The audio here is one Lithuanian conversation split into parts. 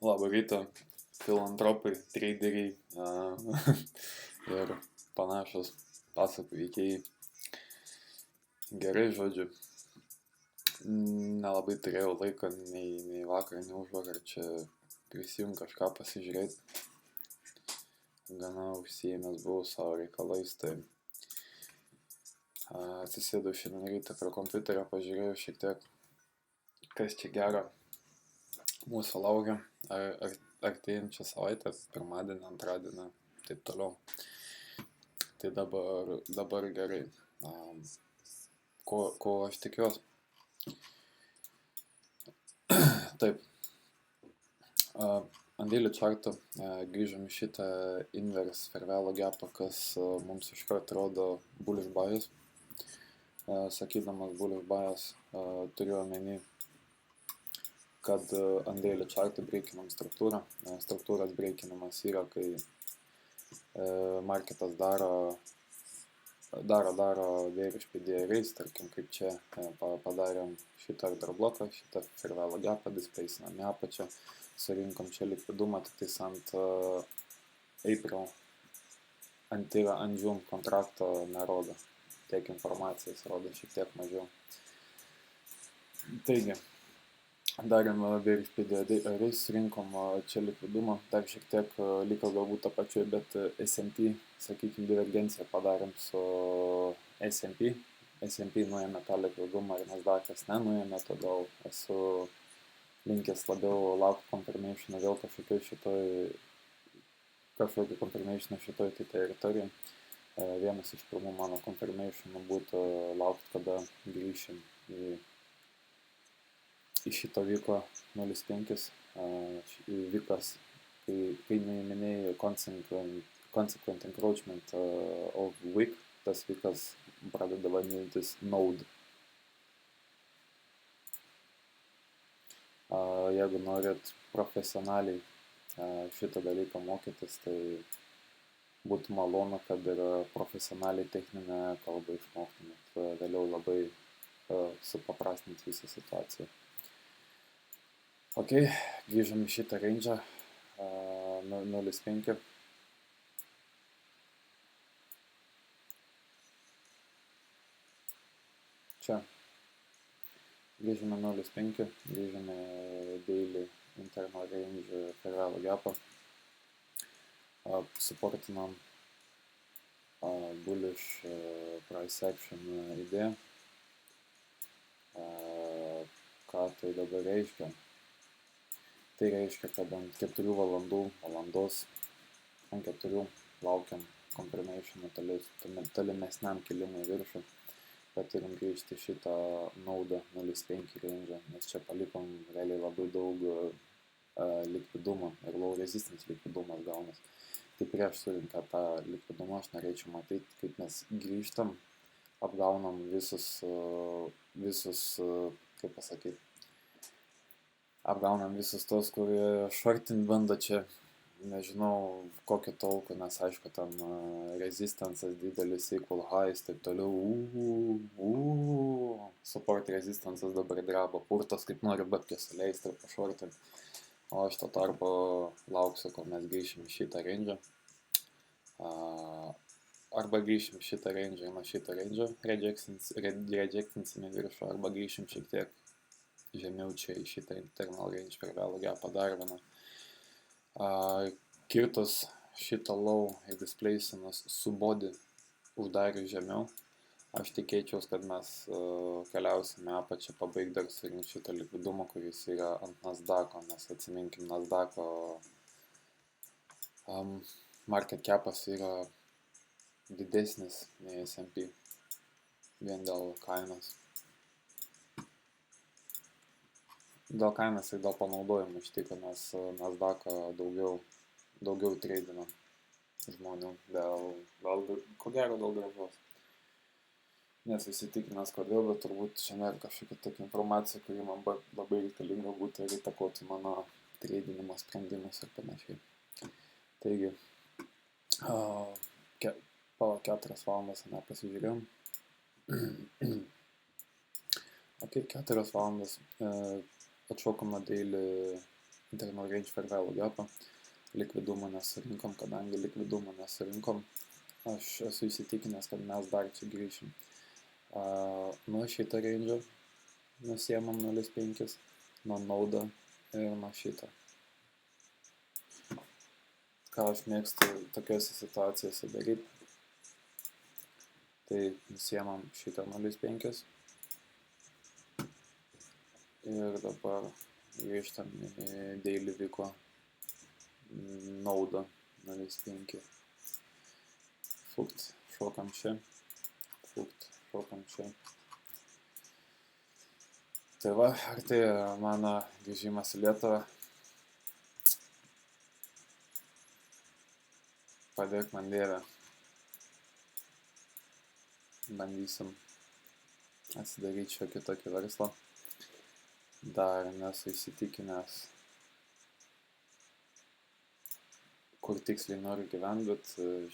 Labą rytą, filantropai, traderiai ir panašus pasakų veikėjai. Gerai, žodžiu, nelabai turėjau laiko nei vakar, nei užvakar čia prisijungti kažką pasižiūrėti. Gana užsiėmęs buvau savo reikalais, tai atsisėdau šiandien rytą prie kompiuterio, pažiūrėjau šiek tiek, kas čia gero mūsų laukia. Artėjančią savaitę, pirmadienį, antradienį, taip toliau. Tai dabar gerai. Ko aš tikiuosi? Taip. Ant daily charto grįžom į šitą inverse fair value gapą, kas mums iš karto rodo bullish bias. Sakydamas bullish bias, turiu omeny, kad ant daily charto breikinam struktūrą. Struktūros breikinimas yra, kai marketas daro bearish PDRais, tarkim, kaip čia padarėm šitą order bloką, šitą fair value gapą, displaceinam į apačią, surinkom čia likvidumą, tik tais ant April, ant June kontrakto nerodo, tiek informacijos rodo šiek tiek mažiau. Taigi, darėm bearish PDRais, surinkom čia likvidumą, dar šiek tiek liko galbūt tą pačią, bet S&P, sakykime, divergenciją padarėm su S&P. S&P nuėmė tą likvidumą ir Nasdaq'as nenuėmė, todėl esu linkęs labiau laukti confirmationą vėl kažkokį confirmationą šitoj tai teritorijai. Vienas iš pirmų mano confirmationų būtų laukti, kada grįšim į šito vyko 0.5, vykas, kai minėjai consequent encroachment of wick, tas vykas pradeda vadintis node. Jeigu norit profesionaliai šitą dalyką mokytis, tai būtų malonu, kad ir profesionaliai techninę kalbą išmoktumėt, vėliau labai supaprastint visą situaciją. Ok, grįžom į šitą range'ą 0.5. Čia. Grįžome 0.5, grįžome daily internal range fair value gapą. Supportinam bullish price action idėją. Ką tai dabar reiškia? Tai reiškia, kad ant 4 valandos, ant 4 laukiam confirmation'o tolimesniam kilimui viršų, bet turim grįžti šitą naudą 0.5 range, nes čia palikom realiai labai daug likvidumo ir low resistance likvidumas gaunas. Tai prieš surinkę tą likvidumą aš norėčiau matyti, kaip mes grįžtam, apgaunam visus, kaip pasakyti, apgaunam visus tos, kurie shortint bando čia, nežinau kokio tolko, nes aišku, tam resistance'as didelis, equal highs, taip toliau, support resistance'as dabar dreba, purtos kaip nori babkės suleisti ir pašortint, o aš to tarpo lauksiu, kol mes grįšim į šitą range'ą, arba grįšim šitą range'ą, nuo šitą range'ą rejectinsim į viršų, arba grįšim šiek tiek žemiau čia į šitą internal range fair value gapą dar vieną. Kirtus šitą low ir displaceinus su body uždarius žemiau, aš tikėčiaus, kad mes keliausime apačią pabaigti dar surinkti šitą likvidumą, kuris yra ant Nasdaq'o, nes atsiminkim, Nasdaq'o market cap'as yra didesnis nei S&P vien dėl kainos. Dėl kainos ir dėl panaudojimo iš tikrųjų, nes Nasdaq'ą daugiau treidina žmonių, ko gero dėl grąžos. Nes įsitikinęs kodėl, bet turbūt šiandien kažkokia tokia informacija, kuri man labai reikalinga būtų ir įtakotų mano treidinimo sprendimus ir panašiai. Taigi, po 4 valandas pasižiūrėjom. Ok, 4 valandas. Atšokome daily internal range fair value gapą, likvidumą nesurinkom, kadangi likvidumą nesurinkom, aš esu įsitikinęs, kad mes dar čia grįšim. Nuo šitą range nusiemam 0,5, nuo naudą ir nuo šitą. Ką aš mėgstu tokiose situacijose daryti, tai nusiemam šitą 0,5 ir dabar grįžtam į daily vyko naudą 0,5. Fukt, šokam čia, fukt, šokam čia. Tai va, artėja mano grįžimas į Lietuvą. Padėk man Dieve. Bandysim atsidaryti šiokį tokį verslą. Dar nesu įsitikinęs, kur tiksliai noriu gyventi, bet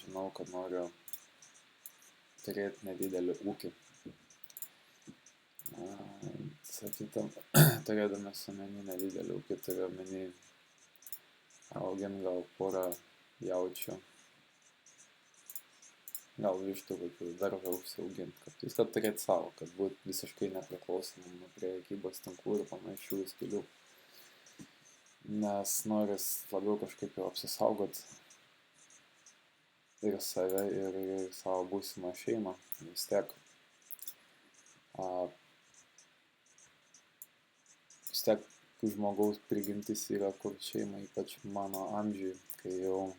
žinau, kad noriu turėti nedidelį ūkį. Sakytum, turėdamas omeny nedidelį ūkį, turiu omeny augint gal porą jaučių, gal vištų kokių daržą užsiaugint, kad viską turėti savo, kad būt visiškai nepriklausomam nuo prekybos tinklų ir panašių stilių. Nes noris labiau kažkaip jau apsisaugot ir save, ir savo būsimą šeimą. Vis tiek žmogaus prigimtis yra kur šeima, ypač mano amžiui, kai jau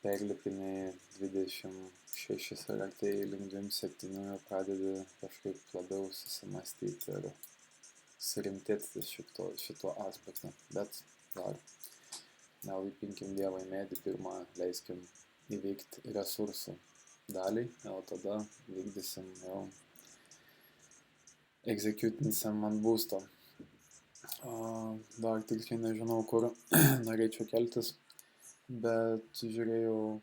perlipinai 26 ar artėjai link 27 pradedi kažkaip labiau susimastyti ir surimtėti šituo aspektu. Bet dar nevaipinkim Dievą į medį, pirmą leiskim įveikti resursų dalį, o tada vykdysim jau executinsim ant būsto. Dar tiksliai nežinau, kur norėčiau keltis, bet žiūrėjau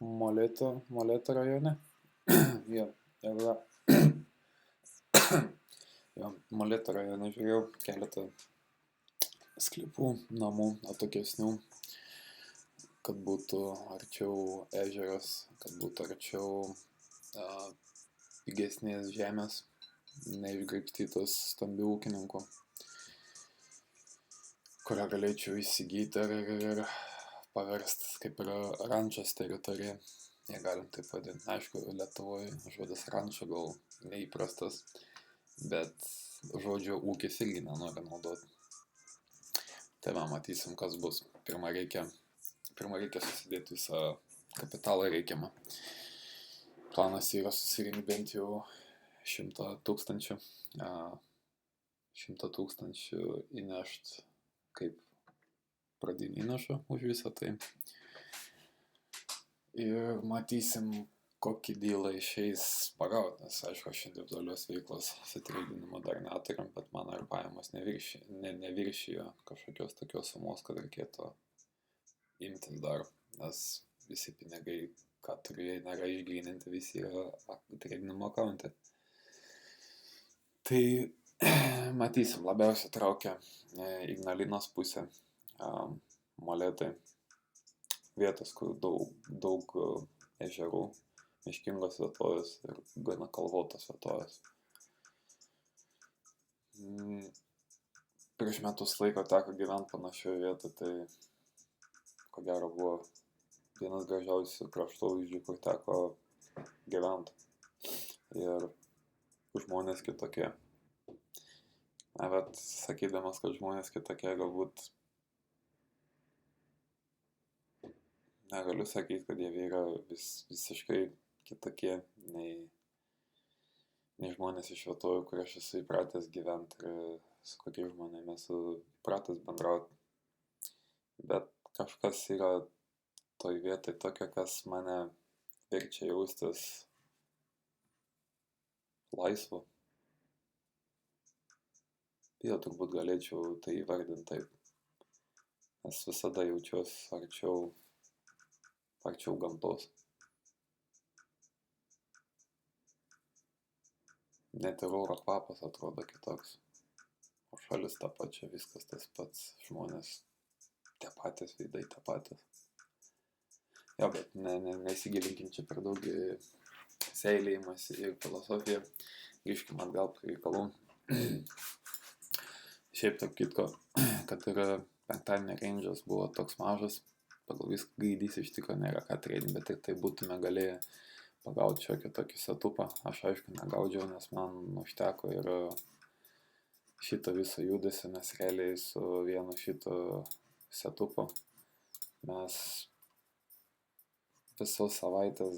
Molėtų rajone. Molėtų rajone žiūrėjau keletą sklypų, namų, atokesnių, kad būtų arčiau ežeras, kad būtų arčiau pigesnės žemės, neišgraibstytos stambių ūkininkų, kurią galėčiau įsigyti ir paversti kaip ir rančos teritorija. Jie galim taip vadinti. Aišku, Lietuvoje žodis rančo gal neįprastas, bet žodžio ūkis irgi nenori naudoti. Tai matysim, kas bus. Pirma reikia susidėti visą kapitalą reikiamą. Planas yra susirinkti bent jau 100 000. 100 000 įnešti kaip pradinį įnašą už visą tai. Ir matysim, kokį dylą išeis pagauti, nes aišku, aš individualios veiklos sutreidinimo dar neturim, bet mano ir pajamos neviršijo kažkokios tokios sumos, kad reikėtų imtis dar, nes visi pinigai, ką turiu, jei nėra išgryninti, visi yra treidinimo akaunte. Tai matysim, labiausiai traukia Ignalinos pusė, Molėtai, vietos, kur daug ežerų, miškingos vietovės ir gana kalvotos vietovės. Prieš metus laiko teko gyventi panašioje vietoje, tai ko gero buvo vienas gražiausių kraštovaizdžių, kur teko gyventi. Ir žmonės kitokie. Bet sakydamas, kad žmonės kitokie, galbūt negaliu sakyti, kad jie yra visiškai kitokie nei žmonės iš vietovių, kur aš esu įpratęs gyventi ir su kokiais žmonėmis esu įpratęs bendrauti. Bet kažkas yra toj vietoj tokio, kas mane verčia jaustis laisvu. Jau turbūt galėčiau tai įvardinti taip, nes visada jaučiuosi arčiau gamtos. Net ir oro kvapas atrodo kitoks. Aš šalis ta pačia, viskas tas pats, žmonės tie patys, veidai tie patys. Jo, bet nesigilinkim čia per daug į seilėjimas ir filosofiją. Grįžkim atgal prie reikalų. Šiaip tarp kitko, kad ir penktadienio range'as buvo toks mažas, pagal viską gaidys iš tikrųjų nėra ką trading, bet ir tai būtume galėję pagauti šiokį tokį setupą. Aš aišku negaudžiau, nes man užteko ir šito viso judesio, nes realiai su vienu šito setupu mes visos savaitės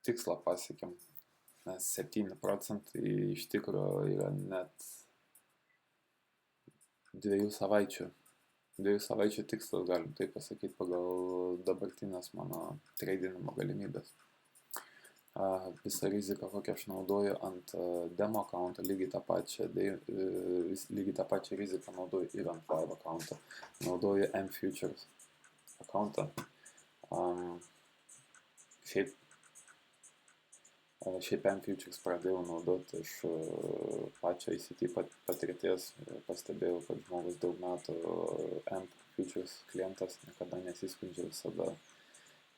tikslą pasiekėm, nes 7% iš tikrųjų yra net 2 savaičių tikslas, galim taip pasakyti, pagal dabartinės mano tradinimo galimybės. Visą riziką, kokią aš naudoju ant demo account'o, lygiai tą pačią riziką naudoju ir ant live account'o. Naudoju M-Futures account'ą. Šiaip M-Futures pradėjau naudoti iš pačio ICT patirties. Pastebėjau, kad žmogus daug metų M-Futures klientas, niekada nesiskundžia,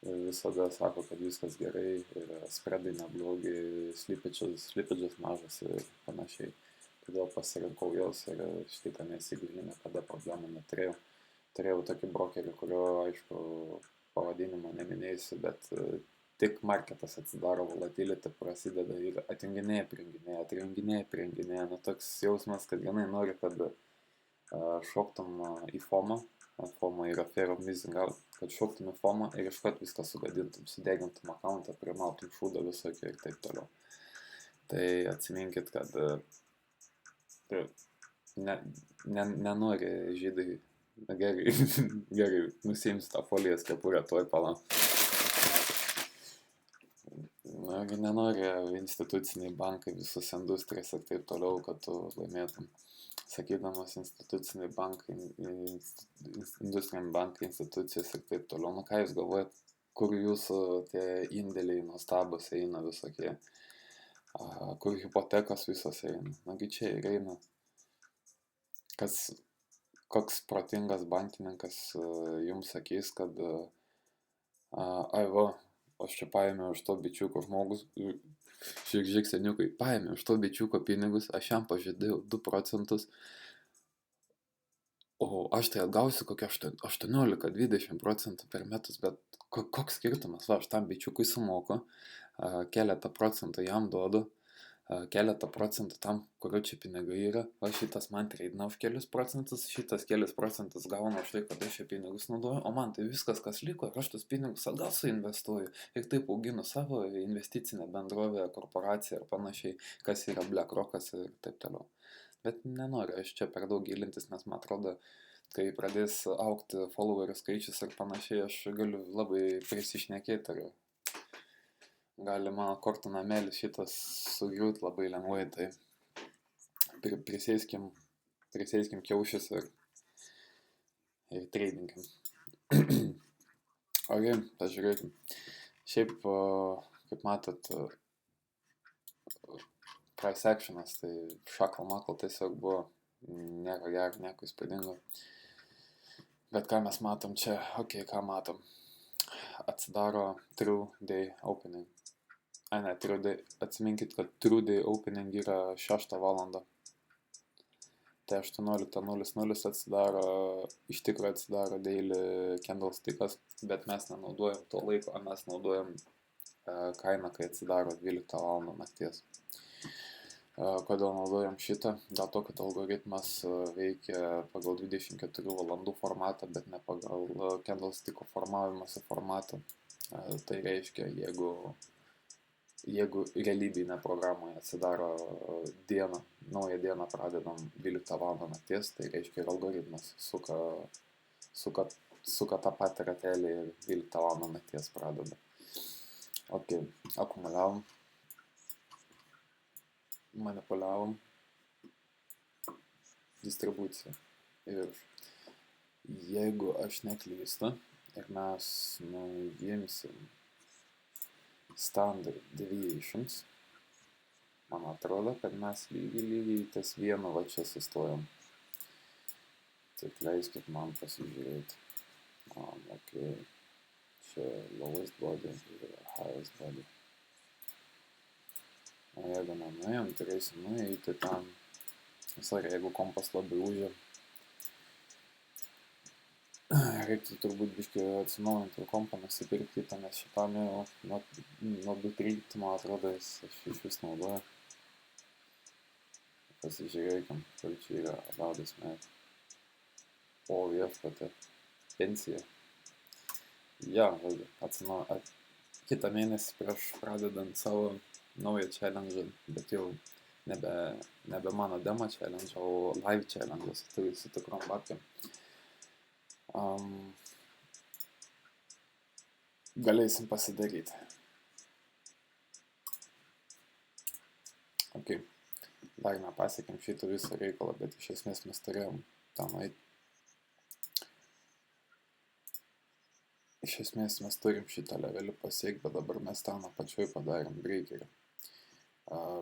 visada sako, kad viskas gerai ir spreadai neblogi, slipages mažas ir panašiai. Todėl pasirinkau jos ir šitą nesigilinę, kada problemų neturėjau. Turėjau tokį brokerį, kurio, aišku, pavadinimą neminėsiu, bet tik marketas atsidaro, volatility prasideda ir atjunginėja. Nu, toks jausmas, kad vienai nori, kad šoktum į FOMO. FOMO yra Fear of Missing Out, kad šoktum į FOMO ir iškart viską sugadintum, sudegintum accountą, primautum šūdą visokį ir taip toliau. Tai atsiminkit, kad nenori žydai, gerai, nusiims tą foliją kepurę tuoj pala. Nenori instituciniai bankai, visus industrijas ir taip toliau, kad tu laimėtum. Sakydamas instituciniai bankai, industriniai bankai, institucijos ir taip toliau. Nu ką jūs galvojat, kur jūsų tie indėliai nuostabus eina visokie, kur hipotekos visos eina. Nagi čia ir eina. Koks protingas bankininkas jums sakys, kad aš čia paėmiau iš to bičiuko žmogus, žiūrėk seniukai, paėmiau iš to bičiuko pinigus, aš jam pažadėjau 2%, o aš tai atgausiu kokią 18-20% per metus, bet koks skirtumas, aš tam bičiukui sumoku, keletą procentų jam duodu, keletą procentų tam, kurio čia pinigai yra, o šitas man treidina už kelius procentus, šitas kelius procentus gauna už tai, kad aš čia pinigus naudoju, o man tai viskas, kas liko, ir aš tus pinigus atgal suinvestuoju ir taip auginu savo investicinę bendrovę, korporaciją ir panašiai, kas yra BlackRockas ir taip toliau. Bet nenoriu aš čia per daug gilintis, nes man atrodo, kai pradės augti followerių skaičius ir panašiai, aš galiu labai prisišnekėti ir gali mano kortų namelis šitas sugriūt labai lengvai, tai prisėskim kiaušius ir tradinkim. Ok, pažiūrėkim. Šiaip, kaip matot, price actionas, tai šakal-makal tiesiog buvo, nieko gero, nieko įspūdingo. Bet ką mes matom čia? Ok, ką matom? Atsidaro True Day Opening. Atsiminkit, kad True Day Opening yra 6 valandą. Tai 18:00 atsidaro, iš tikrųjų atsidaro daily candlestickas, bet mes nenaudojam to laiko, mes naudojam kainą, kai atsidaro 12 valandą nakties. Kodėl naudojam šitą? Dėl to, kad algoritmas veikia pagal 24 valandų formatą, bet ne pagal candlestickų formavimosi formatą. Tai reiškia, jeigu realybinė programoje atsidaro naują dieną pradedam 12 valandą nakties, tai reiškia ir algoritmas suka tą patį ratelį ir 12 valandą nakties pradeda. Ok, akumuliavom, manipuliavom, distribucija. Ir jeigu aš neklystu ir mes nuimsim standard deviations, man atrodo, kad mes lygiai ties vienu va čia sustojom. Tik leiskit man pasižiūrėti. Okay. Čia lowest body ir highest body. O jeigu nenuėjom, turėsim nueiti ten. Sorry, jeigu kompas labai užė. Reiktų turbūt biškai atsinaujinti kompą, nusipirkti tą, nes šitam jau nuo 2.13, man atrodo, aš iš vis naudoju. Pasižiūrėkim, kur čia yra liaudies metai. O viešpatė, pensija. Ja, žodžiu, kitą mėnesį prieš pradedant savo naują challenge, bet jau nebe mano demo challenge, o live challenge su tikrom babkėm. Galėsim pasidaryti. Ok, dar nepasiekėm šitą visą reikalą, bet iš esmės mes turėjom tam eiti. Iš esmės mes turim šitą levelį pasiekti, bet dabar mes ten apačioj padarėm breakerį.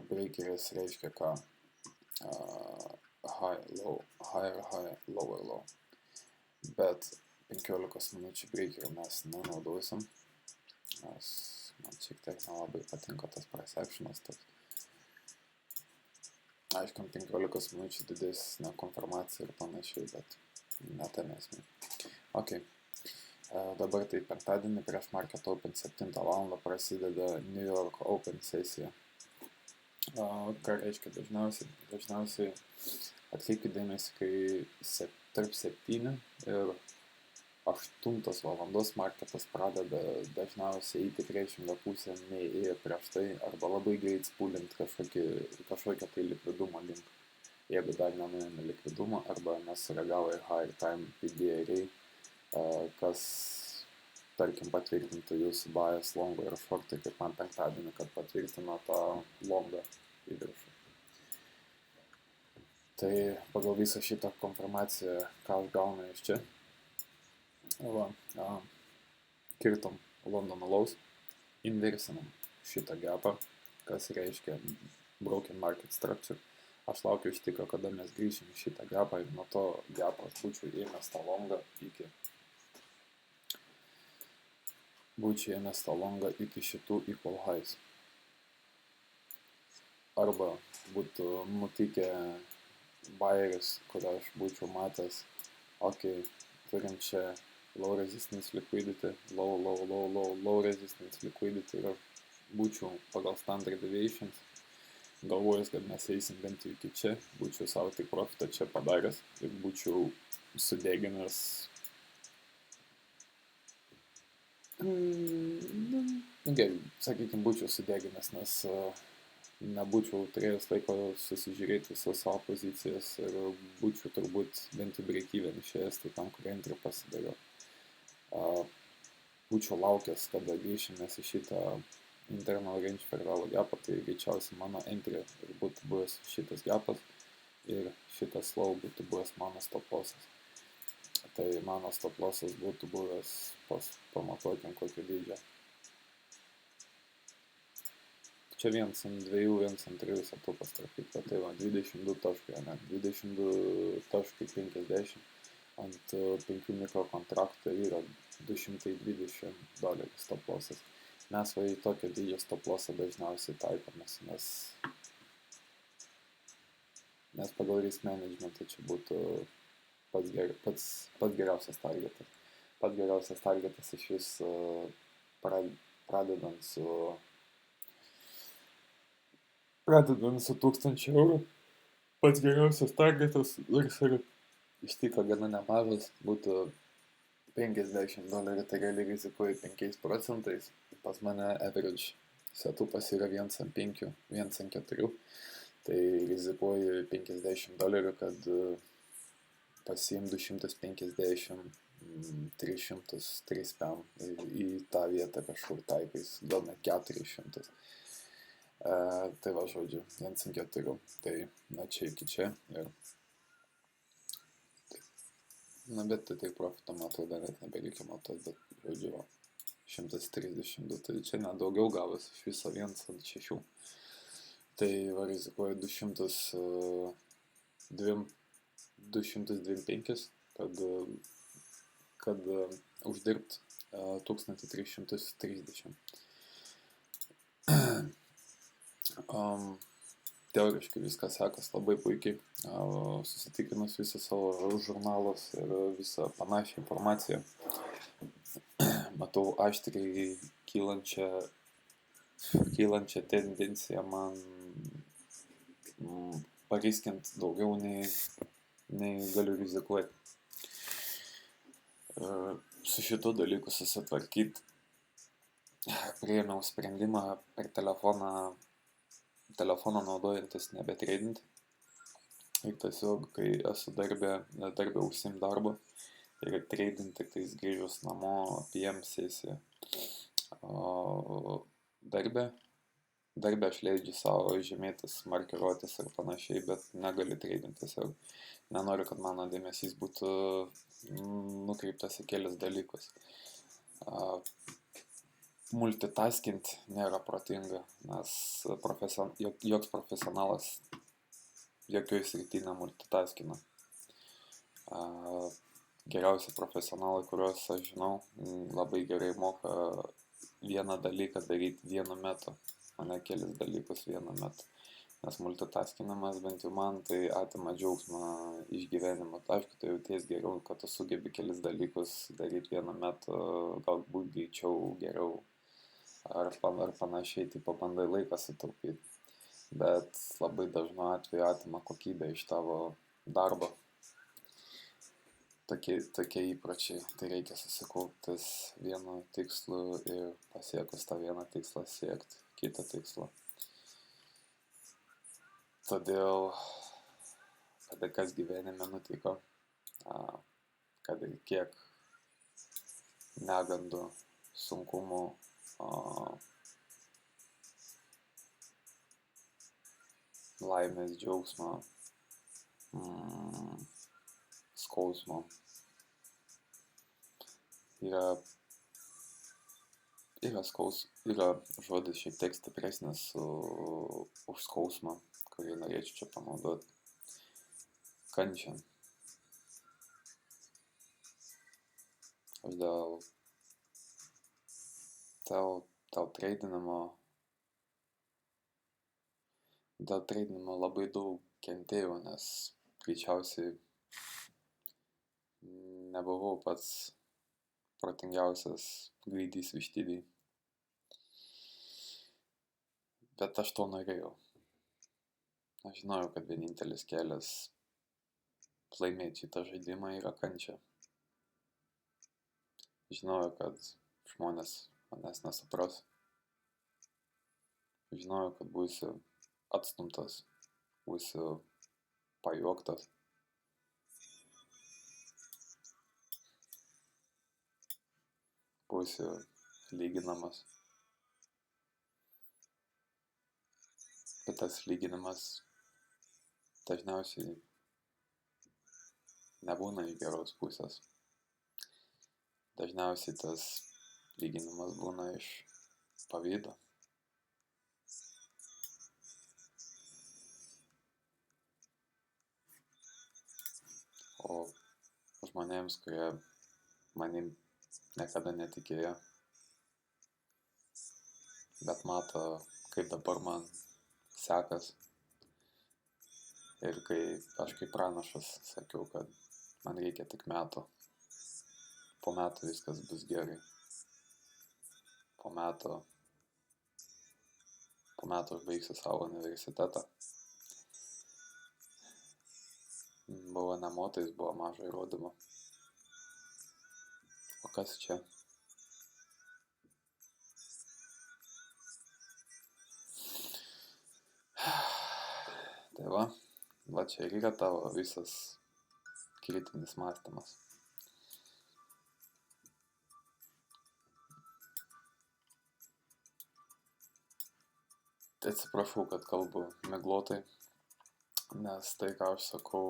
Breakeris reiškia ką? High, low, higher, high, lower, low. Bet 15 minučių breakerį mes nenaudosim, nes man šiek tiek nelabai patinka tas perceptionas. Aišku, 15 minučių didesnė konfirmacija ir panašiai, bet netamėsime. Ok. Dabar tai penktadienį prieš Market Open 7 val. Prasideda New York Open sesija. Ką reiškia dažniausiai atkreipkite dėmesį, kai tarp 7 ir 8 valandos marketas pradeda dažniausiai eiti priešingą pusę nei ėjo prieš tai, arba labai greit spūlint kažkokią tai likvidumo link. Jeigu dar nenuėjome likvidumą, arba nesureagavo į higher time PDRA, kas, tarkim, patvirtintų jūsų bias longo ir shortai, kaip man penktadienį, kad patvirtino tą longą į viršų. Tai pagal visą šitą konfirmaciją, ką aš gaunu iš čia, kirtom Londono lows, inversinam šitą gapą, kas reiškia broken market structure. Aš laukiu iš tikro, kada mes grįšim į šitą gapą ir nuo to gapą aš būčiau ėmęs tą longą iki šitų equal highs. Arba būtų nutikę buyeris, kurią aš būčiau matęs, ok, turim čia low resistance liquidity, low resistance liquidity ir būčiau pagal standard deviations galvojęs, kad mes eisim bent jau iki čia, būčiau savo tik profitą čia padaręs ir būčiau sudeginęs gerai, sakykime, būčiau sudeginęs, nes nebūčiau turėjęs laiko susižiūrėti visas savo pozicijas ir būčiau turbūt bent jau break-even išėjęs, tai tam, kur entry pasidariau. Būčiau laukęs, kada grįšimės į šitą internal range per vėlą gapą, tai greičiausiai mano entry būtų buvęs šitas gapas ir šitas low būtų buvęs mano stop lossas. Tai mano stop lossas būtų buvęs pamatuokim kokio dydžio. Čia 1.2, 1.3 setupas tarp kitko, tai va 22 taškai, ne, 22.50 ant 5 mikrokontraktų yra $220 stop lossas. Mes va į tokio dydžio stop lossą dažniausiai taikomės, nes pagal risk managementą čia būtų pats geriausias targetas. Pats geriausias targetas iš vis pradedant su 1000 eurų. Pats geriausias targetas, nors ir iš tikro gana nemažas, būtų $50, tai gali rizikuoji 5%. Pas mane average setupas yra 1.5, 1.4. Tai rizikuoju $50, kad pasiim 250, 300 pam į tą vietą kažkur taipais, gal net 400. Tai va, žodžiu, 1.4, tai nuo čia iki čia ir bet tai tik profito matau, dar net nebereikia matot, bet žodžiu, 132, tai čia nedaugiau gavus iš viso 1.6. Tai va, rizikuoju 225, kad uždirbt 1330. Teoriškai viskas sekas labai puikiai, susitikrinus visą savo žurnalus ir visą panašią informaciją. Matau aštriai kylančią tendenciją man pariskint daugiau nei galiu rizikuoti. Su šitu dalyku susitvarkyti priėmiau sprendimą per telefoną naudojantis nebetreidinti. Ir tiesiog, kai esu darbė užsiimt darbą ir treidinti tik tais grįžus namo PM sesiją. Darbė aš leidžiu savo žymėtis, markiruotis ir panašiai, bet negaliu treidinti tiesiog. Nenoriu, kad mano dėmesys būtų nukreiptas į kelis dalykus. Multitaskint nėra protinga, nes joks profesionalas jokioj srity nemultitaskina. Geriausi profesionalai, kuriuos aš žinau, labai gerai moka vieną dalyką daryti vienu metu, o ne kelis dalykus vienu metu. Nes multitaskinimas, bent jau man, tai atima džiaugsmą iš gyvenimo. Aišku, tai jauties geriau, kad tu sugebi kelis dalykus daryti vienu metu, galbūt greičiau, geriau ar panašiai, tai pabandai laiką sutaupyti. Bet labai dažnu atveju atima kokybę iš tavo darbo. Tokie įpročiai, tai reikia susikauptis vienu tikslu ir pasiekus tą vieną tikslą siekti kitą tikslą. Todėl, kada kas gyvenime nutiko, kad ir kiek negandų, sunkumų, laimės, džiaugsmo, skausmo. Yra žodis šiek tiek stipresnis už skausmą, kurį norėčiau čia panaudoti. Kančia. Aš dėl treidinimo labai daug kentėjau, nes greičiausiai nebuvau pats protingiausias gaidys vištidėj. Bet aš to norėjau. Aš žinojau, kad vienintelis kelias laimėti šitą žaidimą yra kančia. Žinojau, kad žmonės manęs nesupras. Žinojau, kad būsiu atstumtas, būsiu pajuoktas. Būsiu lyginamas. Bet tas lyginimas dažniausiai nebūna iš geros pusės. Dažniausiai tas lyginimas būna iš pavydo. O žmonėms, kurie manim niekada netikėjo, bet mato, kaip dabar man sekas. Ir kai aš kaip pranašas sakiau, kad man reikia tik metų. Po metų viskas bus gerai. Po metų aš baigsiu savo universitetą. Buvo nemotais, buvo mažo įrodymo. O kas čia? Tai va čia ir yra tavo visas kritinis mąstymas. Tai atsiprašau, kad kalbu miglotai, nes tai, ką aš sakau,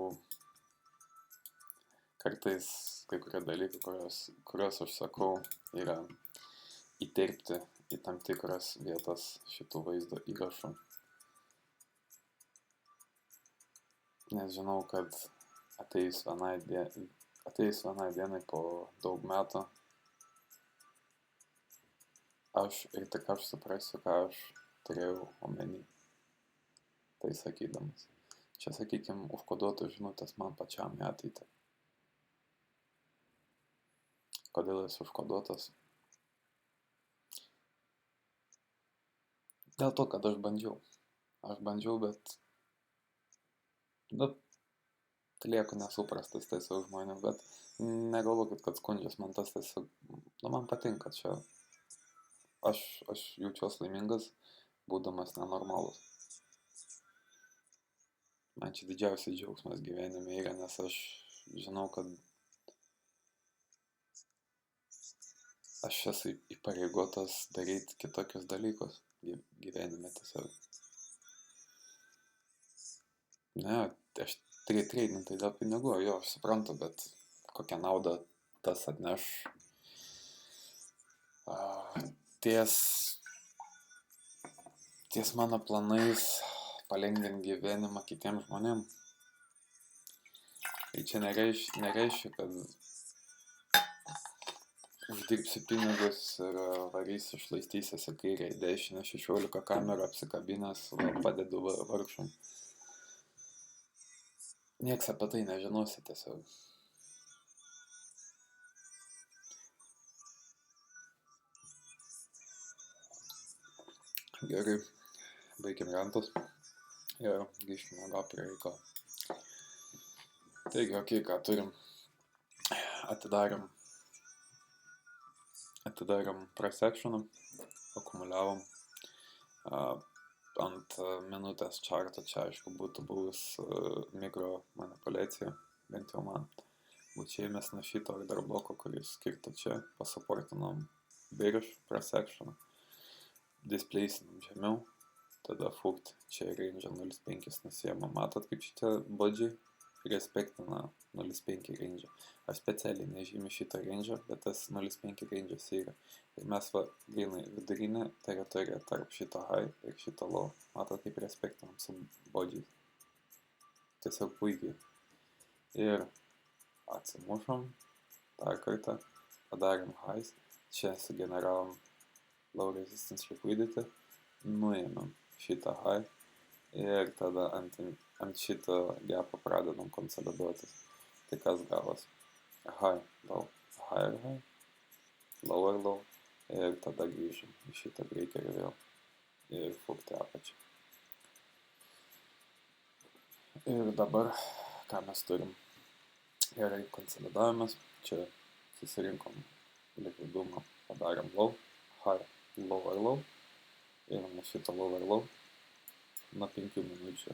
kartais kai kurie dalykai, kuriuos aš sakau, yra įterpti į tam tikras vietas šitų vaizdo įrašų. Nes žinau, kad ateis ateis vienai dienai po daug metų, aš ir tik aš suprasiu, ką aš turėjau omeny, tai sakydamas. Čia, sakykime, užkoduotos žinutės man pačiam į ateitį. Kodėl jis užkoduotas? Dėl to, kad aš bandžiau. Aš bandžiau, bet lieku nesuprastas tiesiog žmonių, bet negalvokit, kad skundžias man tas tiesiog, man patinka čia. Aš jaučiuos laimingas, būdamas nenormalus. Man čia didžiausias džiaugsmas gyvenime yra, nes aš žinau, kad aš esu įpareigotas daryti kitokius dalykus gyvenime tiesiog. Ne, aš treidinti dėl pinigų, jo, aš suprantu, bet kokią naudą tas atneš ties mano planais palengvinti gyvenimą kitiems žmonėm. Tai čia nereiškia, kad uždirbsiu pinigus ir varysiu, šlaistysiuos į kairę, į dešinę, 16 kamerų apsikabinęs, padedu vargšam. Nieks apie tai nežinosi tiesiog. Gerai, baigiam rantus ir grįžkime gal prie reikalo. Taigi, okei, ką turim. Atidarėm price actioną, akumuliavom. Ant minutės charto čia, aišku, būtų buvus mikro manipuliacija, bent jau man. Būčiau ėmęs nuo šito order bloko, kuris skirta čia, pasuportinom bearish price actioną, displaysinam žemiau, tada fukt čia range 0.5 nusiema. Matot, kaip šitie bodžiai respektina 0.5 range. Aš specialiai nežymiu šitą range, bet tas 0.5 range yra. Ir mes grinai vidurinę teritoriją tarp šito high ir šito low. Matot, kaip respektinam su bodžiais. Tiesiog puikiai. Ir atsimušom, dar kartą, padarėm highs, čia sugeneravom low resistance liquidity, nuėmėm šitą high ir tada ant šito gapą pradedam konsoliduotis. Tai kas gavos? High, low, high, lower, low ir tada grįžim į šitą breakerį vėl ir fukti apačią. Ir dabar, ką mes turim? Gerai, konsolidavimas, čia susirinkom likvidumą, padarėm low, high, lower, low ir nuo šito lower, low nuo 5 minučių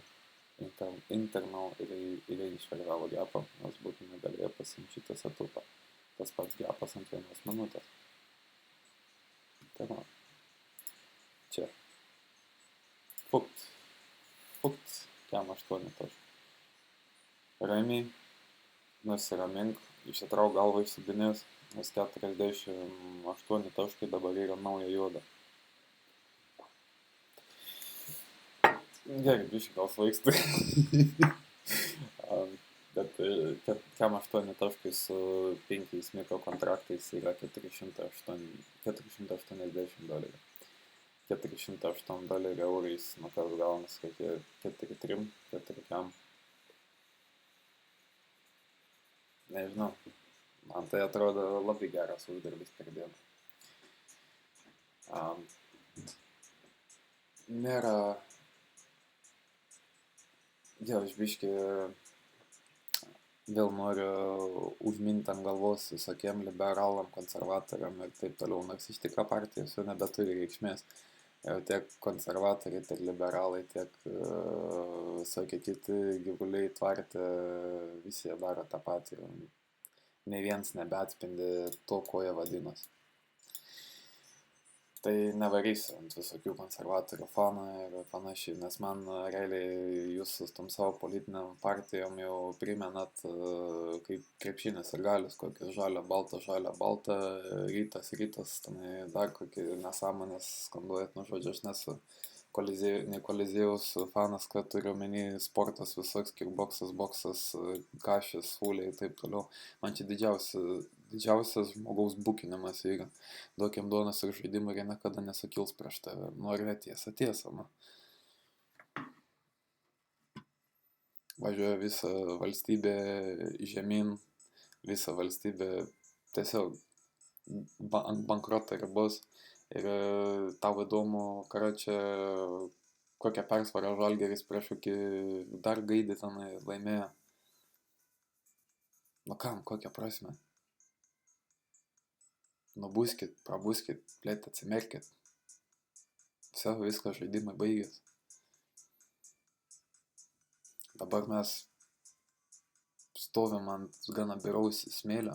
internal ir išvergavo gapą, nors būtų negalėjo pasimti šitą setupą. Tas pats gapas ant 1 minutės. Tai va, čia fukt, kiam 8 taškų. Ramiai, nusiramink, išsitrauk galvą iš subinės, nes 48 taškai dabar yra nauja juoda. Gerai, biškai gal svaigstu. Bet kiam 8 taškai su 5 mikro kontraktais yra $480. 408 dolerių eurais, nu kas gaunas, kokie 4 kiam. Nežinau, man tai atrodo labai geras uždarbis per dieną. Nėra, aš biškį vėl noriu užminti ant galvos visokiem liberalam, konservatoriam ir taip toliau, nors iš tikrųjų partijos jau nebeturi reikšmės. Tiek konservatoriai, tiek liberalai, tiek visokie kiti gyvuliai tvarte, visi jie daro tą patį. Ne vienas nebeatspindi to, ko jie vadinosi. Tai nevarysiu ant visokių konservatorių fanų ir panašiai, nes man realiai jūs su tom savo politiniam partijom jau primenat kaip krepšinis ir galius, kokius žalia, balta, rytas, tenai dar kokį nesąmonės skanduojat, nu žodžiu, aš nesu Kolizėjaus fanas, kad turiu omeny sportas visoks, kickboksas, boksas, kašės, fūliai ir taip toliau. Man čia didžiausias žmogaus bukinimas yra. Duok jam duonos ir žaidimų ir jie niekada nesukils prieš tave. Nori tiesa, man. Važiuoja visą valstybę žemyn, visą valstybę tiesiog ant bankroto ribos. Ir tau įdomu, karočią, kokią persvarą Žalgiris prieš kokį dar gaidį tenai laimėjo. Nu kam, kokią prasme? Nubuskit, prabuskit, plėt, atsimerkit. Viskas žaidimai baigės. Dabar mes stovim ant gana biraus smėlio.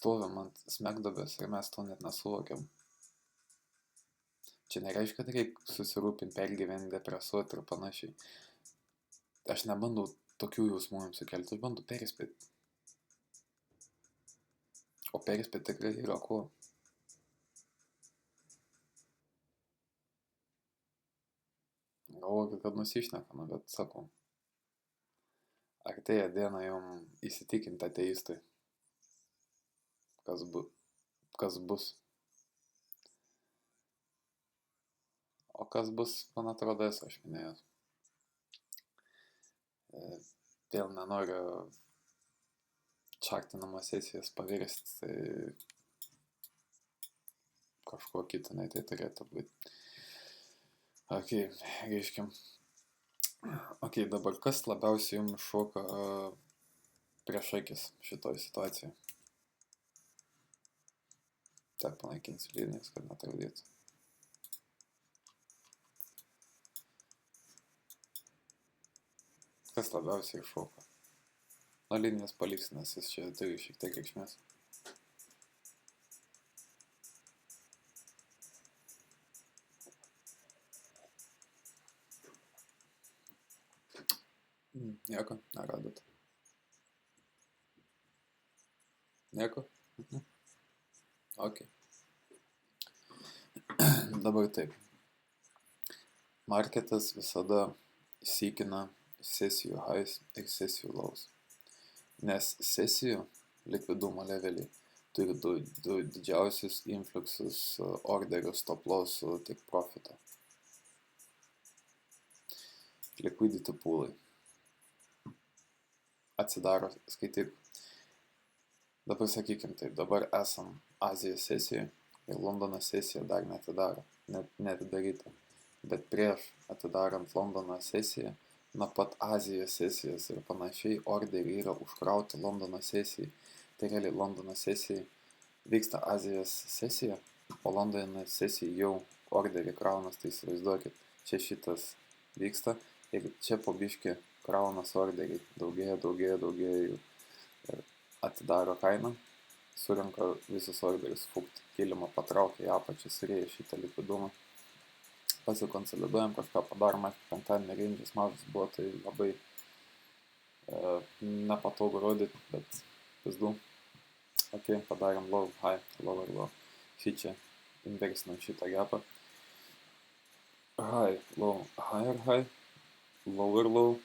Stovim ant smegduobės ir mes to net nesuvokiam. Čia nereiškia, kad reikia susirūpinti, pergyventi, depresuoti ir panašiai. Aš nebandau tokių jausmų jums sukelti, aš bandau perspėti. O perspėti tikrai yra ko. Galvoju, kad nusišnekame, bet sakau. Artėja diena jums įsitikinti ateistai. Kas bus. O kas bus, man atrodo, esu aš minėjęs. Vėl nenoriu čartinamos sesijas pavirsti kažko kito, nei tai turėtų būti. Ok, grįžkim. Ok, dabar kas labiausiai jums šoka prieš akis šitoj situacijai? Tak panaikinsiu linijas, kad netraudytų. Kas labiausiai šoka? Nu, linijas paliks, nes jis čia turi šiek tiek reikšmės. Nieko, neradot. Nieko? Ok. Dabar taip. Marketas visada sykina sesijų highs ir sesijų lows. Nes sesijų likvidumo leveliai turi du didžiausius influxus orderių stop lossų tiek profito. Liquidity poolai. Atsidaro, skaityk. Dabar sakykim taip, dabar esam Azijos sesijoje ir Londono sesija dar neatidaryta. Bet prieš atidarant Londono sesiją, nuo pat Azijos sesijos ir panašiai orderiai yra užkrauti Londono sesijai. Tai realiai Londono sesijai vyksta Azijos sesija, o Londono sesijai jau orderiai kraunas, tai įsivaizduokit, čia šitas vyksta ir čia po biškį kraunas orderiai, daugėja jų. Ir atidaro kainą, surinka visus orderius, fukt, kilimą patraukia į apačią, surėja šitą likvidumą. Pasikonsoliduojam, kažką padarom, aišku, penktadienį ranges mažas buvo, tai labai nepatogu rodyti, bet pizdu. Ok, padarėm low, high, lower, low. Šičia inversinam šitą gapą. High, low, higher, high, lower, low.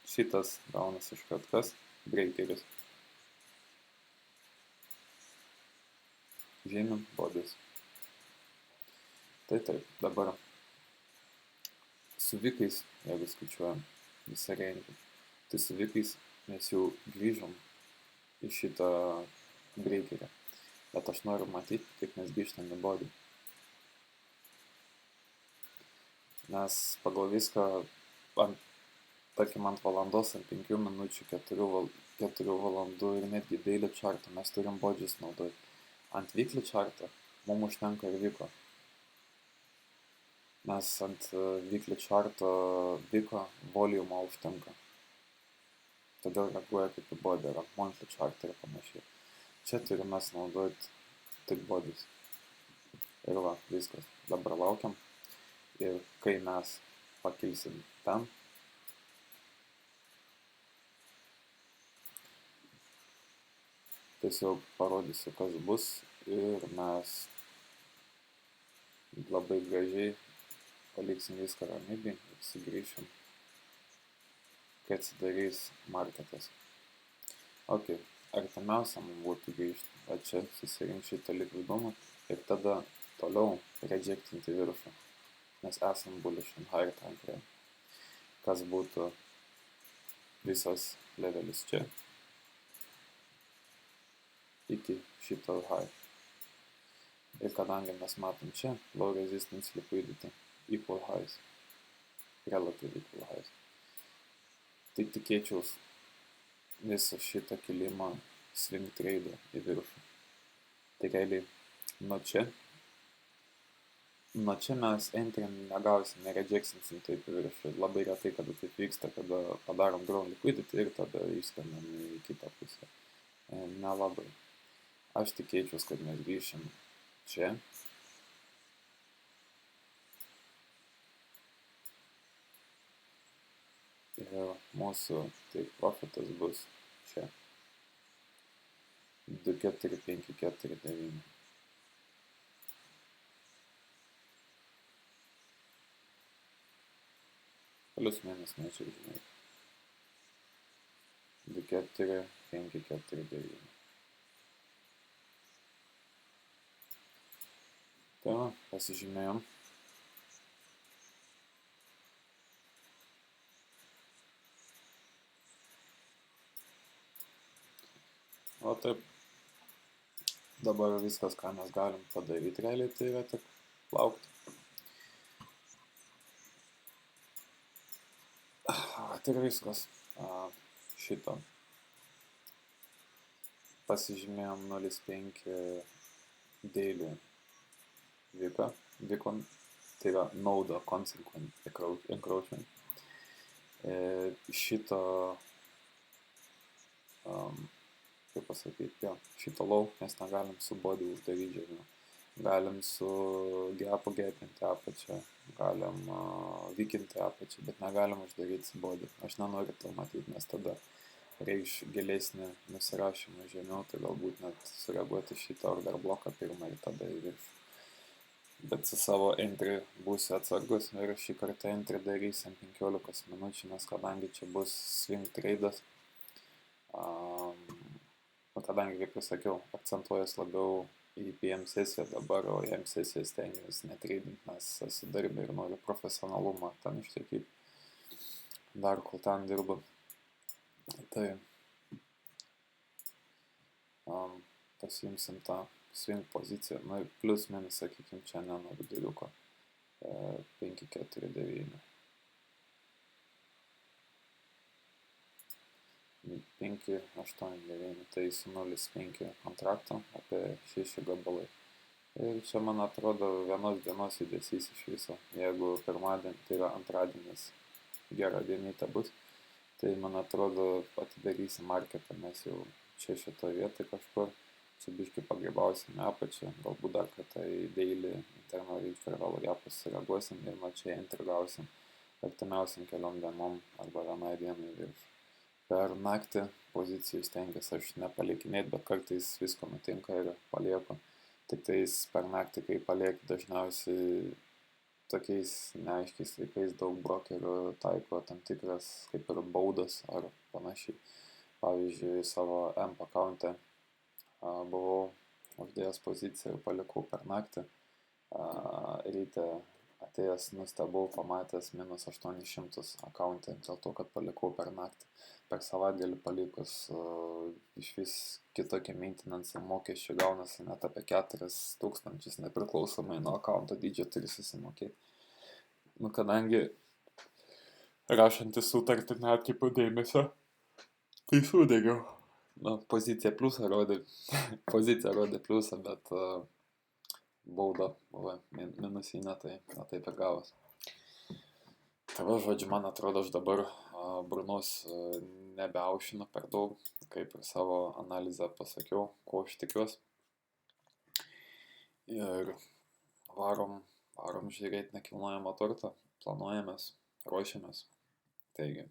Šitas gaunas iškart kas? Breakeris. Žemyn, bodis. Tai taip, dabar su vikais, jeigu skaičiuojam visą rengį, tai su vikais mes jau grįžom į šitą breakerį. Bet aš noriu matyti, kaip mes grįžtam į bodį. Nes pagal viską, tarkim, ant valandos, ant 5 minučių, 4 valandų ir netgi daily chartą mes turim bodžius naudoti. Ant weekly chartą mums užtenka ir viko. Nes ant weekly charto viko volumo užtenka. Todėl reaguoja kaip į body, ar ant monthly chartą ir panašiai. Čia turim mes naudoti tik bodies. Ir va, viskas. Dabar laukiam. Ir kai mes pakilsim ten, tiesiog parodysiu, kas bus ir mes labai gražiai paliksim viską ramybėj ir sugrįšim, kai atsidarys marketas. Ok, artimiausia mums būtų grįžti, va čia susirink šitą likvidumą ir tada toliau rejectinti viršų, nes esam bullish and higher time frame, kas būtų visas levelis čia iki šito high. Ir kadangi mes matom čia low resistance liquidity, equal highs, relative equal highs, tai tikėčiaus visą šitą kilimą swing trade į viršų. Tai realiai nuo čia mes entry negausim, nerejectinsim taip į viršų. Labai retai, kada taip vyksta, kada padarom drawn liquidity ir tada išskrendam į kitą pusę. Nelabai. Aš tikėčiaus, kad mes grįšim čia. Ir mūsų taip profitas bus čia. 2,4,5,4,9. Plius minus nečiau žinai. 2,4,5,4,9. Tai va, pasižymėjom. O taip, dabar viskas, ką mes galim padaryti realiai, tai yra tik laukti. Tai ir viskas. Šito. Pasižymėjom 0,5 daily Vikon, tai yra nauda consequent encroachment. Šito, kaip pasakyti, šito low mes negalim su body uždaryti žemiau. Galim su gapu gapinti apačią, galim vikinti apačią, bet negalim uždaryti su body. Aš nenoriu to matyti, nes tada reikš gilesnį nusirašymą žemiau, tai galbūt net sureaguoti šitą order bloką pirmą ir tada į viršų. Bet su savo entry būsiu atsargus ir šį kartą entry darysim 15 minučių, nes kadangi čia bus swing tradas, kadangi, kaip jau sakiau, akcentuojas labiau į PM sesiją dabar, o AM sesiją stengiuosi netradinti, nes esu darbė ir noriu profesionalumą ten išlaikyti dar, kol ten dirbu. Tai pasiimsim tą swing poziciją, na ir plius minus, sakykim, čia ne nuo viduriuko 5,4,9. 5,8,9, tai su 0,5 kontrakto apie 6 gabalai. Ir čia, man atrodo, vienos dienos judesys iš viso. Jeigu pirmadienį, tai yra antradienis, gera dienytė bus, tai, man atrodo, atidarysim marketą, mes jau čia šitoje vietoje kažkur. Čia biškai pagrybausime apačią, galbūt dar kartą į daily internal referral gapus sureaguosim ir nuo čia entry gausim artimiausiam keliom dienom arba vienai dienai viršų. Per naktį pozicijų stengiuosi aš nepalikinėti, bet kartais visko nutinka ir palieku. Tik tais per naktį, kai palieku, dažniausiai tokiais neaiškiais laikais daug brokerių taiko tam tikras kaip ir baudas ar panašiai. Pavyzdžiui, savo AMP account'e buvau uždėjęs poziciją ir palikau per naktį. Ryte atėjęs nustebau, pamatęs minus 800 account'e dėl to, kad palikau per naktį. Per savaitgalį palikus iš vis kitokie maintenance mokesčių gaunasi net apie 4,000 nepriklausomai nuo account'o dydžio turi susimokėti. Nu, kadangi rašantis sutartį neatkreipiau dėmesio, tai sudegiau. Na, pozicija rodė pliusą, bet bauda buvo minusinė, tai taip ir gavos. Tai va, žodžiu, man atrodo, aš dabar burnos nebeaušinu per daug, kaip ir savo analizę pasakiau, ko aš tikiuosi. Ir varom žiūrėti nekilnojamą turtą, planuojamės, ruošiamės. Taigi,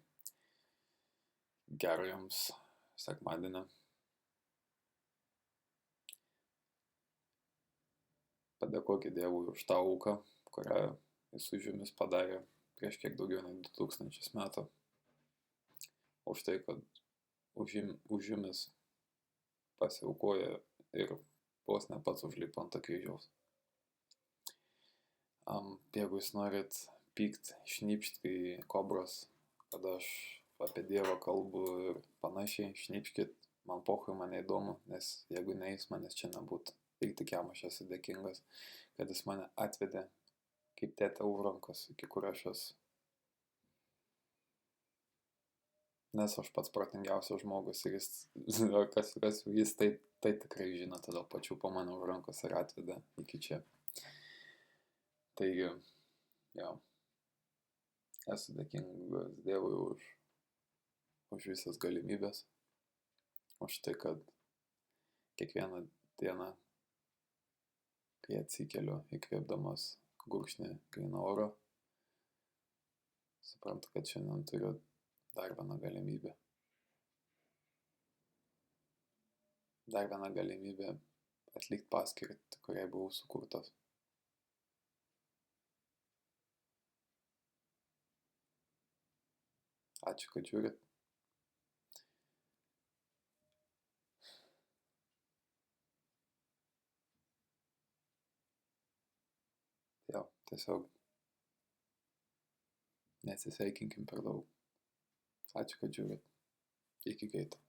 gero jums sekmadienio. Padėkokit Dievui už tą auką, kurią jis už jumis padarė prieš kiek daugiau nei 2000 metų. Už tai, kad už jumis pasiaukoja ir vos ne pats užlipo ant kryžiaus. Jeigu jūs norit pykt, šnypšti į kobros, kad aš apie Dievą kalbu ir panašiai, šnypškit, man pochui, man neįdomu, nes jeigu ne jis, manęs čia nebūtų. Ir tik jam aš esu dėkingas, kad jis mane atvedė kaip tėtė už rankos, iki kur aš esu. Nes aš pats protingiausias žmogus ir jis, jis tai tikrai žino, todėl pačiu po mane už rankos ir atvedė iki čia. Taigi, jo, esu dėkingas Dievui už visas galimybės, už tai, kad kiekvieną dieną, kai atsikeliu įkvėpdamas gurkšnį gryno oro, suprantu, kad šiandien turiu dar vieną galimybę. Dar vieną galimybę atlikti paskirtį, kuriai buvau sukurtas. Ačiū, kad žiūrit. Jo, tiesiog nesisveikinkim per daug. Ačiū, kad žiūrit. Iki greito.